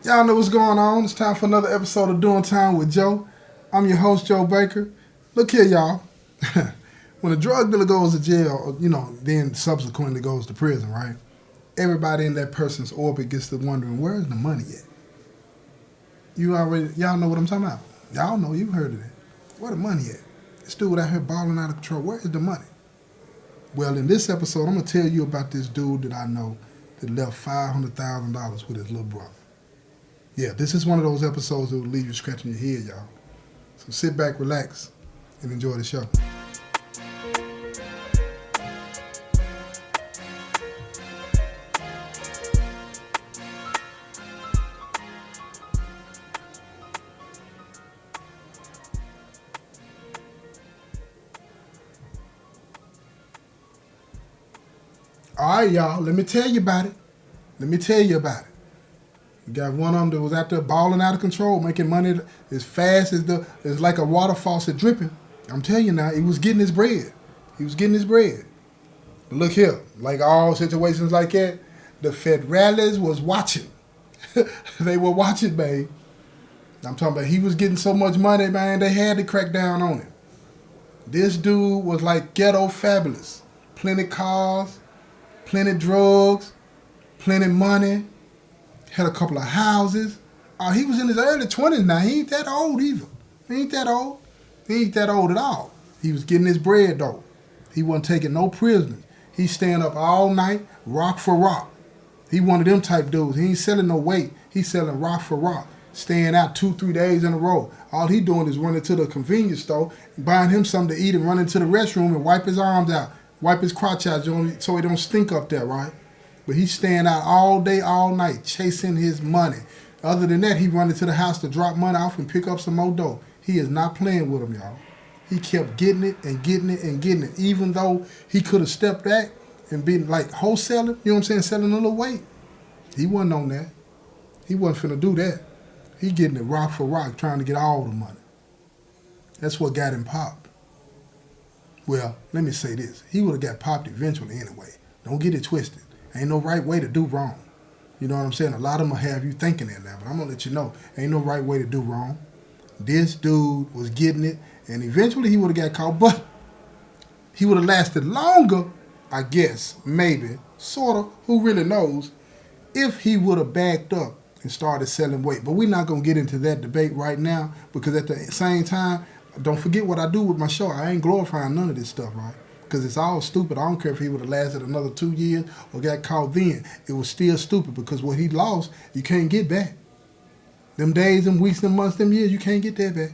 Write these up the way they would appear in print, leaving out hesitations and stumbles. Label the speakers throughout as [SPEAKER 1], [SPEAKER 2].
[SPEAKER 1] Y'all know what's going on. It's time for another episode of Doing Time with Joe. I'm your host, Joe Baker. Look here, y'all. When a drug dealer goes to jail, then subsequently goes to prison, right? Everybody in that person's orbit gets to wondering, where's the money at? Y'all know what I'm talking about. Y'all know, you've heard of it. Where the money at? This dude out here balling out of control. Where is the money? Well, in this episode, I'm going to tell you about this dude that I know that left $500,000 with his little brother. Yeah, this is one of those episodes that will leave you scratching your head, y'all. So sit back, relax, and enjoy the show. All right, y'all, let me tell you about it. You got one of them that was out there balling out of control, making money as fast as it's like a water faucet dripping. I'm telling you now, he was getting his bread. But look here, like all situations like that, the federales was watching. They were watching, babe. I'm talking about he was getting so much money, man, they had to crack down on him. This dude was like ghetto fabulous. Plenty cars, plenty drugs, plenty money. Had a couple of houses. He was in his early 20s now. He ain't that old either. He ain't that old at all. He was getting his bread, though. He wasn't taking no prisoners. He's staying up all night, rock for rock. He one of them type dudes. He ain't selling no weight. He's selling rock for rock. Staying out 2-3 days in a row. All he doing is running to the convenience store, buying him something to eat and running to the restroom and wipe his arms out. Wipe his crotch out so he don't stink up there, right? But he's staying out all day, all night, chasing his money. Other than that, he running to the house to drop money off and pick up some more dough. He is not playing with him, y'all. He kept getting it and getting it and getting it. Even though he could have stepped back and been like wholesaling, you know what I'm saying, selling a little weight. He wasn't on that. He wasn't finna do that. He getting it rock for rock, trying to get all the money. That's what got him popped. Well, let me say this. He would have got popped eventually anyway. Don't get it twisted. Ain't no right way to do wrong. You know what I'm saying? A lot of them will have you thinking that now, but I'm going to let you know, ain't no right way to do wrong. This dude was getting it, and eventually he would have got caught, but he would have lasted longer, I guess, maybe, sort of, who really knows, if he would have backed up and started selling weight. But we're not going to get into that debate right now, because at the same time, don't forget what I do with my show. I ain't glorifying none of this stuff, right? Because it's all stupid. I don't care if he would have lasted another 2 years or got caught then. It was still stupid because what he lost, you can't get back. Them days, them weeks, them months, them years, you can't get that back.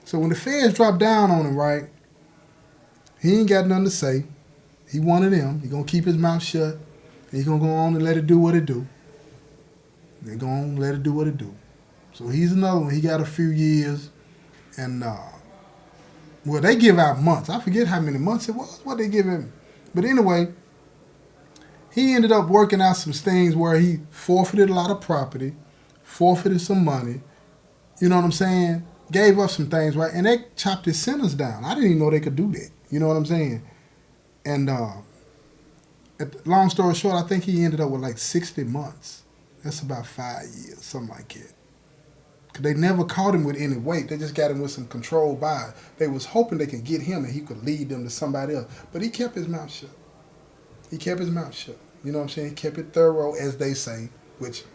[SPEAKER 1] So when the feds drop down on him, right, he ain't got nothing to say. He one of them. He going to keep his mouth shut. And he going to go on and let it do what it do. They going to let it do what it do. So he's another one. He got a few years. And, well, they give out months. I forget how many months it was, what they give him. But anyway, he ended up working out some things where he forfeited a lot of property, forfeited some money, you know what I'm saying? Gave up some things, right? And they chopped his sentence down. I didn't even know they could do that. You know what I'm saying? And long story short, I think he ended up with like 60 months. That's about 5 years, something like that. Because they never caught him with any weight. They just got him with some controlled buy. They was hoping they could get him and he could lead them to somebody else. But he kept his mouth shut. You know what I'm saying? He kept it thorough, as they say, which,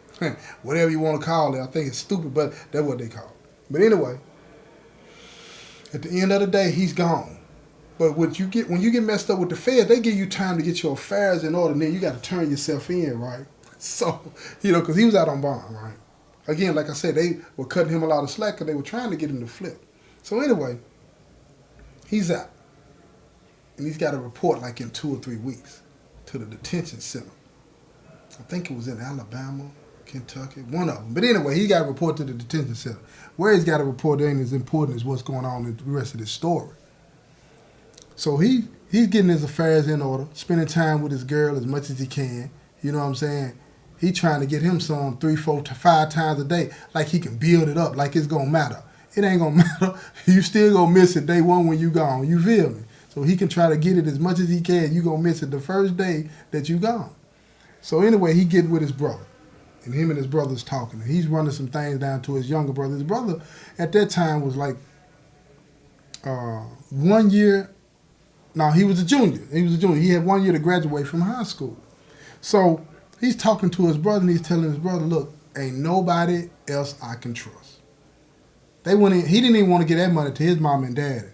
[SPEAKER 1] whatever you want to call it, I think it's stupid, but that's what they call it. But anyway, at the end of the day, he's gone. But when you get messed up with the feds, they give you time to get your affairs in order, and then you got to turn yourself in, right? So, because he was out on bond, right? Again, like I said, they were cutting him a lot of slack because they were trying to get him to flip. So anyway, he's out. And he's got to report like in 2 or 3 weeks to the detention center. I think it was in Alabama, Kentucky, one of them. But anyway, he got to report to the detention center. Where he's got to report ain't as important as what's going on in the rest of this story. So he's getting his affairs in order, spending time with his girl as much as he can. You know what I'm saying? He trying to get him some 3, 4, 5 times a day, like he can build it up, like it's gonna matter. It ain't gonna matter. You still gonna miss it day one when you gone. You feel me? So he can try to get it as much as he can. You gonna miss it the first day that you gone. So anyway, he get with his brother. and him and his brother's talking. And he's running some things down to his younger brother. His brother at that time was like 1 year. No, he was a junior. He had 1 year to graduate from high school. So he's talking to his brother, and he's telling his brother, look, ain't nobody else I can trust. He didn't even want to give that money to his mom and dad.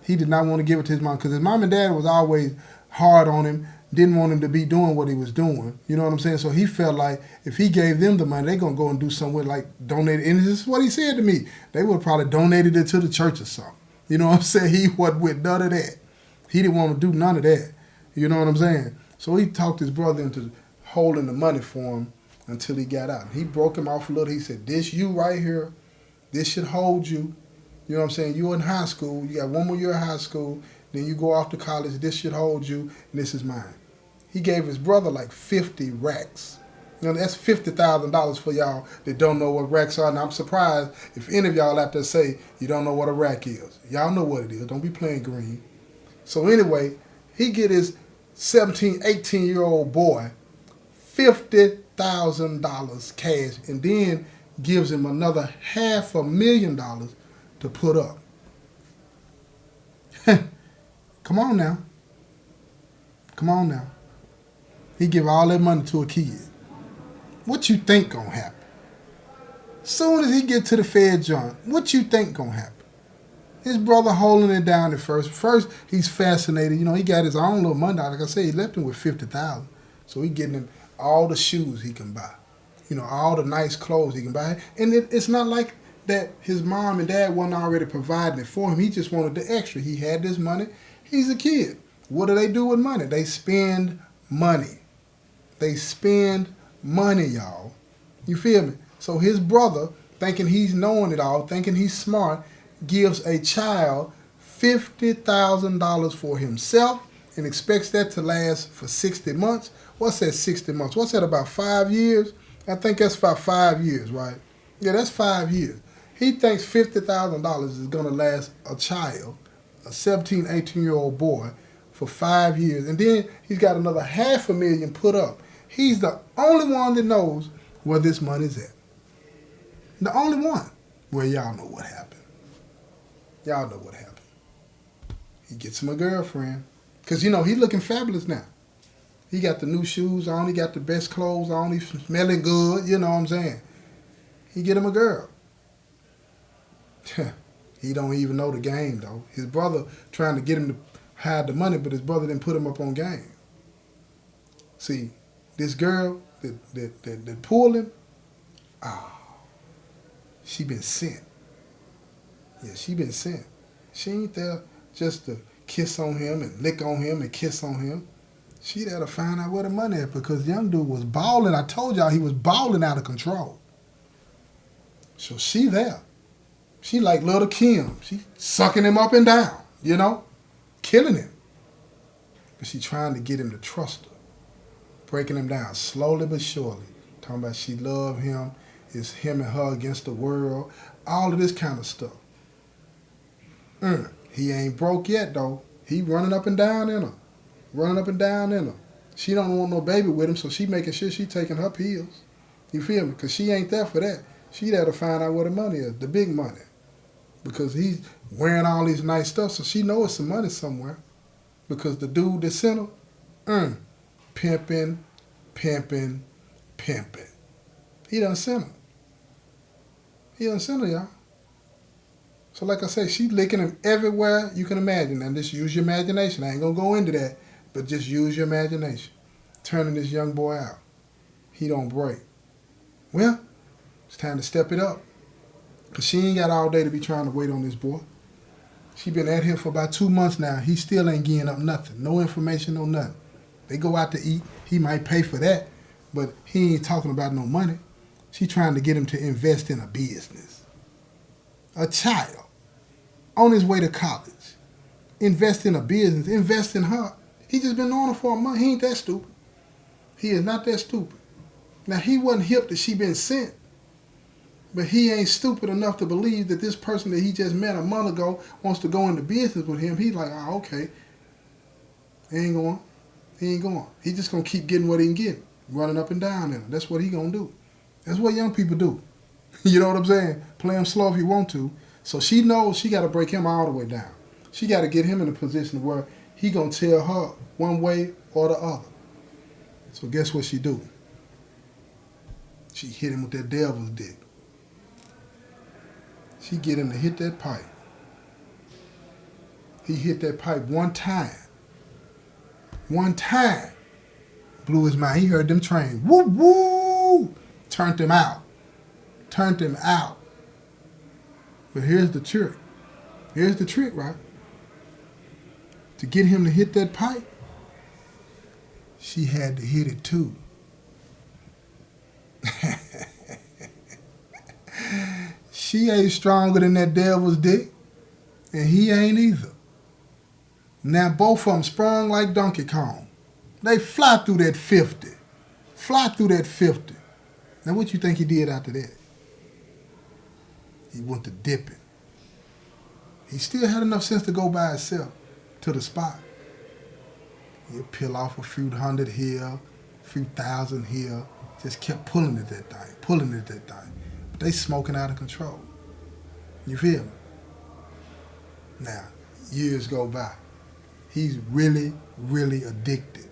[SPEAKER 1] He did not want to give it to his mom because his mom and dad was always hard on him, didn't want him to be doing what he was doing. You know what I'm saying? So he felt like if he gave them the money, they're going to go and do something with, like, donate it. And this is what he said to me. They would have probably donated it to the church or something. You know what I'm saying? He wasn't with none of that. He didn't want to do none of that. You know what I'm saying? So he talked his brother into holding the money for him until he got out. He broke him off a little. He said, this you right here, this should hold you. You know what I'm saying? You're in high school. You got 1 more year of high school. Then you go off to college. This should hold you, and this is mine. He gave his brother like 50 racks. You know, that's $50,000 for y'all that don't know what racks are. And I'm surprised if any of y'all out there say you don't know what a rack is. Y'all know what it is. Don't be playing green. So anyway, he get his 17, 18-year-old boy $50,000 cash and then gives him another $500,000 to put up. Come on now. Come on now. He give all that money to a kid. What you think gonna happen? Soon as he get to the Fed joint, what you think gonna happen? His brother holding it down at first. First, he's fascinated. You know, he got his own little money. Like I said, he left him with $50,000. So he getting him all the shoes he can buy. You know, all the nice clothes he can buy. And it's not like that his mom and dad wasn't already providing it for him. He just wanted the extra. He had this money. He's a kid. What do they do with money? They spend money. They spend money, y'all. You feel me? So his brother, thinking he's knowing it all, thinking he's smart, gives a child $50,000 for himself and expects that to last for 60 months. What's that 60 months? What's that, about 5 years? I think that's about 5 years, right? Yeah, that's 5 years. He thinks $50,000 is going to last a child, a 17, 18-year-old boy, for 5 years. And then he's got another $500,000 put up. He's the only one that knows where this money's at. The only one. Well, y'all know what happened. Y'all know what happened. He gets him a girlfriend. Because, you know, he's looking fabulous now. He got the new shoes on. He got the best clothes on. He's smelling good. You know what I'm saying? He get him a girl. He don't even know the game, though. His brother trying to get him to hide the money, but his brother didn't put him up on game. See, this girl that pulled him, she been sent. Yeah, she been sent. She ain't there just to kiss on him and lick on him and kiss on him. She there to find out where the money is because young dude was balling. I told y'all he was balling out of control. So she there. She like little Kim. She sucking him up and down, you know, killing him. But she trying to get him to trust her, breaking him down slowly but surely. Talking about she love him, it's him and her against the world, all of this kind of stuff. He ain't broke yet, though. He running up and down in her. Running up and down in her. She don't want no baby with him, so she making sure she taking her pills. You feel me? Because she ain't there for that. She there to find out where the money is, the big money. Because he's wearing all these nice stuff, so she knows some money somewhere. Because the dude that sent her, pimping. He done sent her. He done sent her, y'all. So like I say, she licking him everywhere you can imagine. And just use your imagination. I ain't going to go into that, but just use your imagination. Turning this young boy out. He don't break. Well, it's time to step it up. Because she ain't got all day to be trying to wait on this boy. She been at him for about 2 months now. He still ain't getting up nothing. No information, no nothing. They go out to eat. He might pay for that, but he ain't talking about no money. She trying to get him to invest in a business. A child on his way to college. Invest in a business. Invest in her. He just been on her for a month. He ain't that stupid. He is not that stupid. Now, he wasn't hip that she been sent, but he ain't stupid enough to believe that this person that he just met a month ago wants to go into business with him. He's like, okay. He ain't going. He ain't going. He just going to keep getting what he can get. running up and down in them. That's what he gonna do. That's what young people do. You know what I'm saying? Play him slow if you want to. So she knows she got to break him all the way down. She got to get him in a position where he gonna tell her one way or the other. So guess what she do? She hit him with that devil's dick. She get him to hit that pipe. He hit that pipe one time. One time. Blew his mind. He heard them train. Woo, woo! Turned him out. Turned him out. But here's the trick. Here's the trick, right? To get him to hit that pipe, she had to hit it too. She ain't stronger than that devil's dick, and he ain't either. Now both of them sprung like Donkey Kong. They fly through that 50. Fly through that 50. Now what you think he did after that? He went to dipping. He still had enough sense to go by himself to the spot. He'll peel off a few hundred here, a few thousand here. Just kept pulling at that thing, pulling at that thing. But they smoking out of control. You feel me? Now, years go by. He's really, really addicted.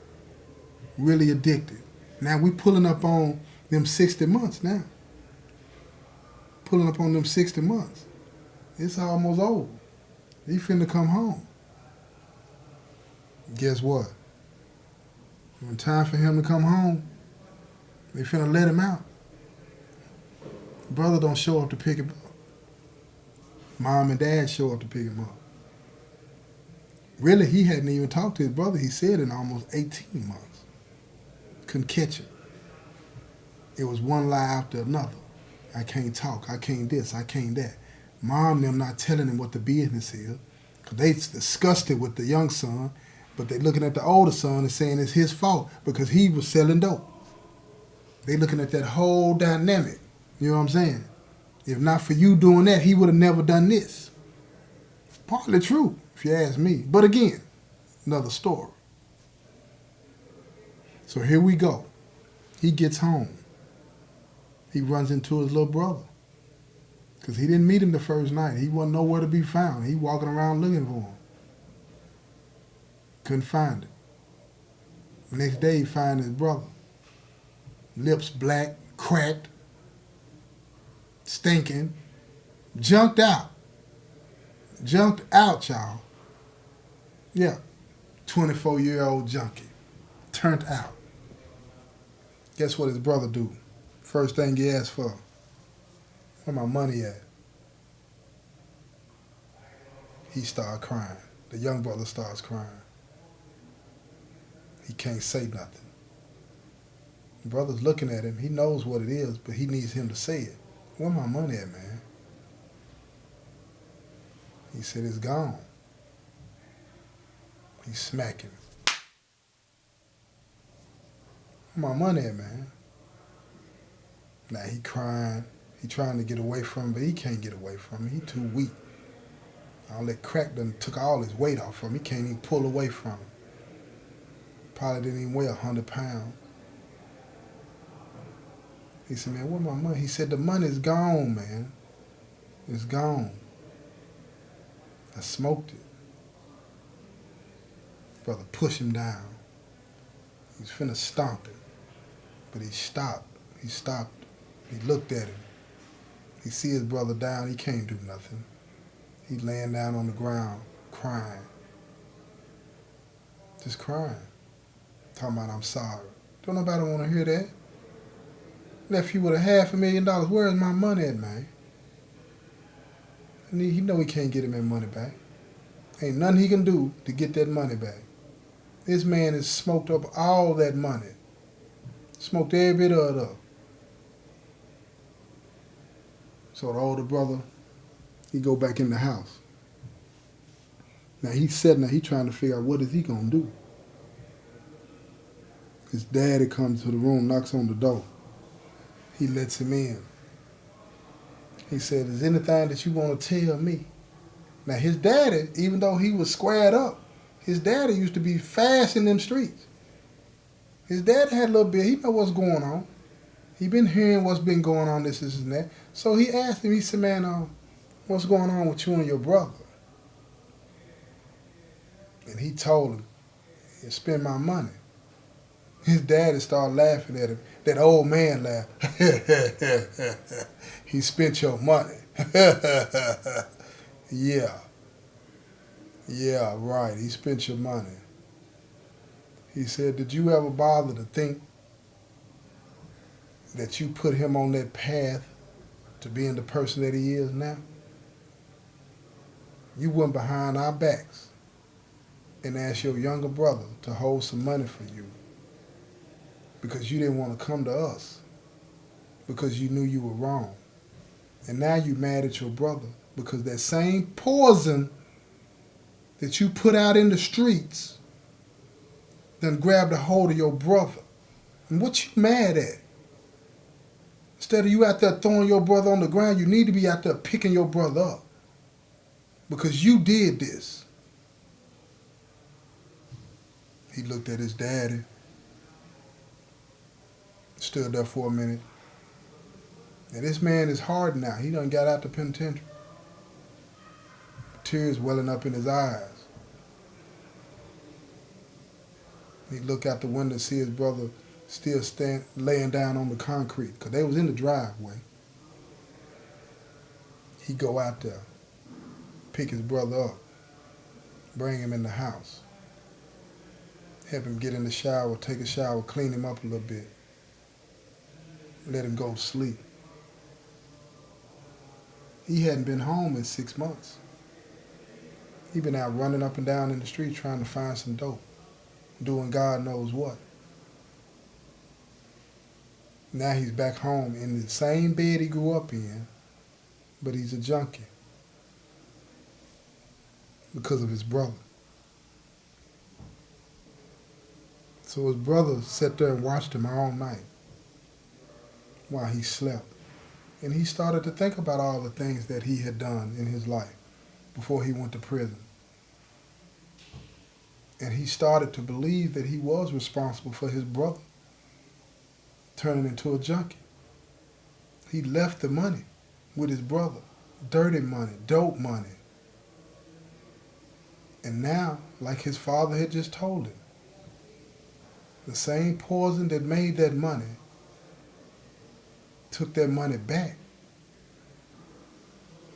[SPEAKER 1] Really addicted. Now we pulling up on them 60 months now. Pulling up on them 60 months. It's almost over. He finna come home. Guess what? When time for him to come home, they finna let him out. Brother don't show up to pick him up. Mom and dad show up to pick him up. Really, he hadn't even talked to his brother, he said, in almost 18 months. Couldn't catch him. It was one lie after another. I can't talk, I can't this, I can't that. Mom and them not telling him what the business is, because they discussed it with the young son, but they looking at the older son and saying it's his fault because he was selling dope. They looking at that whole dynamic. You know what I'm saying? If not for you doing that, he would have never done this. Partly true, if you ask me. But again, another story. So here we go. He gets home. He runs into his little brother. Because he didn't meet him the first night. He wasn't nowhere to be found. He walking around looking for him. Couldn't find him. Next day he find his brother. Lips black, cracked, stinking, junked out. Junked out, y'all. Yeah, 24-year-old junkie. Turned out. Guess what his brother do? First thing he asked for. Where my money at? He started crying. The young brother starts crying. He can't say nothing. The brother's looking at him. He knows what it is, but he needs him to say it. Where my money at, man? He said, it's gone. He's smacking. Where my money at, man? Now he crying. He trying to get away from him, but he can't get away from him. He too weak. All that crack done took all his weight off from him. He can't even pull away from him. Probably didn't even weigh 100 pounds. He said, man, where my money? He said, the money's gone, man. It's gone. I smoked it. Brother pushed him down. He was finna stomp him. But he stopped. He stopped. He looked at him. He see his brother down. He can't do nothing. He laying down on the ground, crying. Just crying. Talking about, I'm sorry. Don't nobody want to hear that. Left you with $500,000. Where is my money at, man? And he know he can't get him that money back. Ain't nothing he can do to get that money back. This man has smoked up all that money. Smoked every bit of it up. So the older brother, he go back in the house. Now he's sitting there, he trying to figure out what is he gonna do. His daddy comes to the room, knocks on the door. He lets him in. He said, is anything that you want to tell me? Now his daddy, even though he was squared up, his daddy used to be fast in them streets. His dad had a little bit. He know what's going on. He been hearing what's been going on, this and that. So he asked him, he said, man, what's going on with you and your brother? And he told him, you spend my money. His daddy started laughing at him. That old man laughed. He spent your money. Yeah. Yeah, right. He spent your money. He said, did you ever bother to think that you put him on that path to being the person that he is now? You went behind our backs and asked your younger brother to hold some money for you because you didn't want to come to us because you knew you were wrong. And now you mad at your brother because that same poison that you put out in the streets done grabbed a hold of your brother. And what you mad at? Instead of you out there throwing your brother on the ground, you need to be out there picking your brother up. Because you did this. He looked at his daddy, stood there for a minute. And this man is hard now. He done got out the penitentiary. Tears welling up in his eyes. He looked out the window and see his brother still laying down on the concrete because they was in the driveway. He go out there, pick his brother up, bring him in the house, help him get in the shower, take a shower, clean him up a little bit, let him go to sleep. He hadn't been home in 6 months. He been out running up and down in the street trying to find some dope, doing God knows what. Now he's back home in the same bed he grew up in, but he's a junkie because of his brother. So his brother sat there and watched him all night while he slept. And he started to think about all the things that he had done in his life before he went to prison. And he started to believe that he was responsible for his brother turning into a junkie. He left the money with his brother. Dirty money, dope money. And now, like his father had just told him, the same poison that made that money took that money back.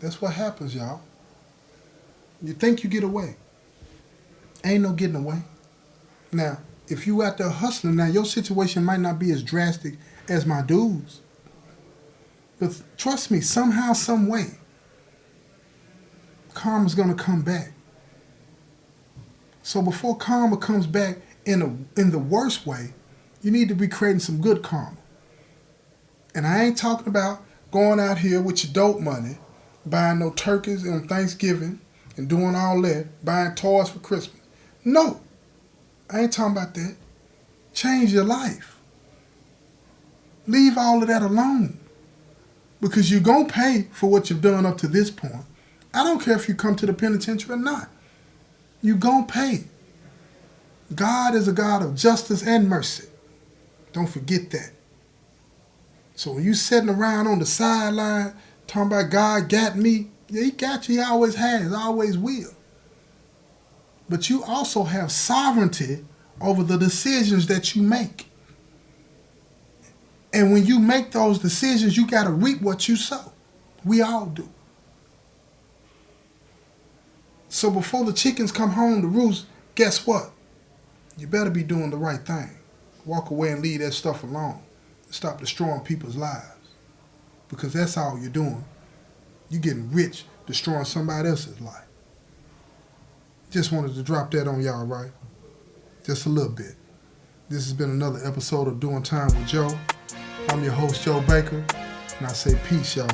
[SPEAKER 1] That's what happens, y'all. You think you get away. Ain't no getting away. Now, if you out there hustling, now your situation might not be as drastic as my dude's. But trust me, somehow, some way, karma's gonna come back. So before karma comes back in the worst way, you need to be creating some good karma. And I ain't talking about going out here with your dope money, buying no turkeys on Thanksgiving and doing all that, buying toys for Christmas. No, I ain't talking about that. Change your life. Leave all of that alone. Because you're going to pay for what you've done up to this point. I don't care if you come to the penitentiary or not. You're going to pay. God is a God of justice and mercy. Don't forget that. So when you sitting around on the sideline talking about God got me, yeah, he got you. He always has, always will. But you also have sovereignty over the decisions that you make. And when you make those decisions, you got to reap what you sow. We all do. So before the chickens come home to roost, guess what? You better be doing the right thing. Walk away and leave that stuff alone. Stop destroying people's lives. Because that's all you're doing. You're getting rich, destroying somebody else's life. Just wanted to drop that on y'all, right? Just a little bit. This has been another episode of Doing Time with Joe. I'm your host, Joe Baker, and I say peace, y'all.